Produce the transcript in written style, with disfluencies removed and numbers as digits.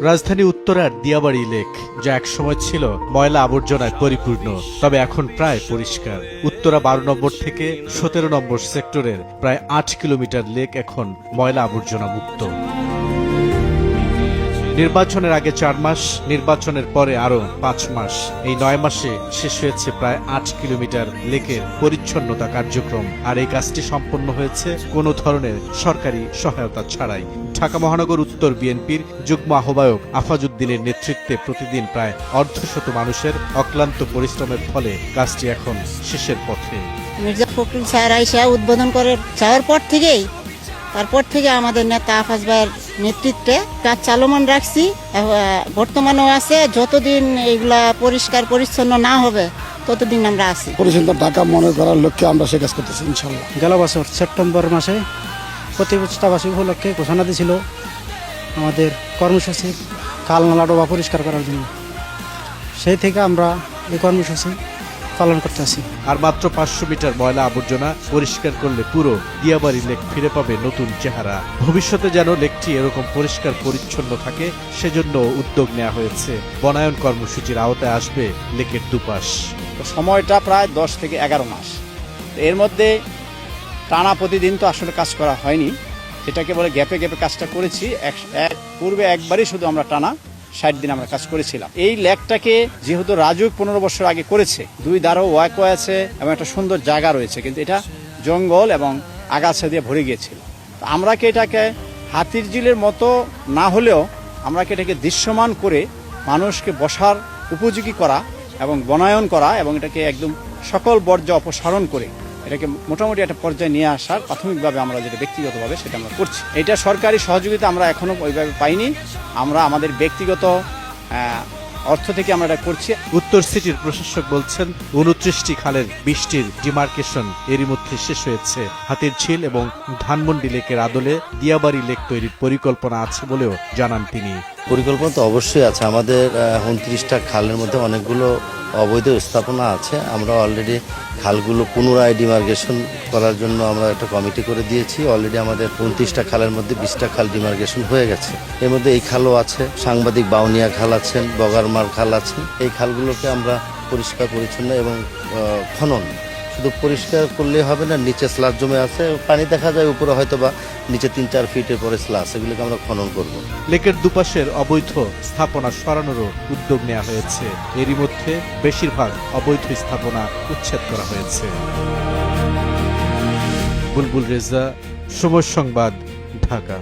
রাজধানী উত্তরার দিয়াবাড়ি লেক, যা একসময় ছিল ময়লা আবর্জনায় পরিপূর্ণ, তবে এখন প্রায় পরিষ্কার। উত্তরা 12 নম্বর থেকে 17 নম্বর সেক্টরের প্রায় 8 কিলোমিটার লেক এখন ময়লা আবর্জনা মুক্ত। নির্বাচনের আগে 4 মাস, নির্বাচনের পরে আরো 5 মাস, এই 9 মাসে শেষ হয়েছে প্রায় 8 কিলোমিটার লেকের পরিচ্ছন্নতা কার্যক্রম। আর এই কাজটি সম্পন্ন হয়েছে কোনো ধরনের সরকারি সহায়তা ছাড়াই। ঢাকা মহানগর উত্তর বিএনপির যুগ্ম আহ্বায়ক আফাজউদ্দিনের নেতৃত্বে প্রতিদিন প্রায় অর্ধশত মানুষের অক্লান্ত পরিশ্রমের ফলে কাজটি এখন শেষের পথে। মির্জা ফখরুল স্যার আইসা উদ্বোধন করে যাওয়ার পর থেকেই তারপর থেকে আমাদের নেতা আফাজ ভাইয়ের নেতৃত্বে কাজ চালমান রাখছি, বর্তমানেও আছে। যতদিন এগুলা পরিষ্কার পরিচ্ছন্ন না হবে ততদিন আমরা আছি। পরিচ্ছন্ন ঢাকা মনে করার লক্ষ্যে আমরা সে কাজ করতেছি ইনশাল্লাহ। গেল বছর সেপ্টেম্বর মাসে প্রতিষ্ঠাবাসী উপলক্ষে ঘোষণা দিয়েছিল আমাদের কর্মসূচি খাল নালা ডোবা পরিষ্কার করার জন্য। সেই থেকে আমরা এই কর্মসূচি পালন করতে আছি। আর মাত্র 500 মিটার ময়লা আবর্জনা পরিষ্কার করলে পুরো দিয়াবাড়ি লেক ফিরে পাবে নতুন চেহারা। ভবিষ্যতে যেন লেকটি এরকম পরিষ্কার পরিচ্ছন্ন থাকে, সেজন্য উদ্যোগ নেওয়া হয়েছে। বনায়ন কর্মসূচির আওতায় আসবে লেকের দুপাশ। সময়টা প্রায় 10 থেকে 11 মাস। এর মধ্যে টানা প্রতিদিন তো আসলে কাজ করা হয়নি, যেটাকে বলে গ্যাপে গ্যাপে কাজটা করেছি। পূর্বে একবারই শুধু আমরা টানা 60 দিন আমরা কাজ করেছিলাম। এই লেকটাকে যেহেতু রাজুক 15 বছর আগে করেছে, 2 ধারও ওয়াকওয়ে আছে এবং একটা সুন্দর জায়গা রয়েছে, কিন্তু এটা জঙ্গল এবং আগাছা দিয়ে ভরে গিয়েছিল। তো আমরা কি এটাকে হাতির ঝিলের মতো না হলেও আমরা কি এটাকে দৃশ্যমান করে মানুষকে বসার উপযোগী করা এবং বনায়ন করা এবং এটাকে একদম সকল বর্জ্য অপসারণ করে এটাকে মোটামুটি একটা পর্যায়ে নিয়ে আসার প্রাথমিকভাবে আমরা যেটা ব্যক্তিগতভাবে সেটা আমরা করছি। এটা সরকারি সহযোগিতা আমরা এখনো ওইভাবে পাইনি, আমরা আমাদের ব্যক্তিগত অর্থ থেকে আমরা এটা করছি। উত্তর সিটির প্রশাসক বলছেন 29টি খালের 20টির ডিমার্কেশন এরই মধ্যে শেষ হয়েছে। হাতির ঝিল এবং ধানমন্ডি লেকের আদলে দিয়াবাড়ি লেক তৈরির পরিকল্পনা আছে বলেও জানান তিনি। পরিকল্পনা তো অবশ্যই আছে। আমাদের 29টা খালের মধ্যে অনেকগুলো অবৈধ স্থাপনা আছে। আমরা অলরেডি খালগুলো পুনরায় ডিমার্কেশন করার জন্য আমরা একটা কমিটি করে দিয়েছি। অলরেডি আমাদের 29টা খালের মধ্যে 20টা খাল ডিমার্কেশন হয়ে গেছে। এর মধ্যে এই খালও আছে, সাংবাদিক বাউনিয়া খাল আছেন, বগারমার খাল আছে। এই খালগুলোকে আমরা পরিষ্কার পরিচ্ছন্ন এবং খনন, শুধু পরিষ্কার করলে হবে না, নিচে স্লাস জমে আছে, পানি দেখা যায়, উপরে হয়তো বা নিচে 3-4 ফিটের পরে স্লাস, এগুলোকে আমরা খনন করব। লেকের দুপাশের অবৈধ স্থাপনা সরানোরও উদ্যোগ নেওয়া হয়েছে। এরই মধ্যে বেশিরভাগ অবৈধ স্থাপনা উচ্ছেদ করা হয়েছে। বুলবুল রেজা, সময় সংবাদ, ঢাকা।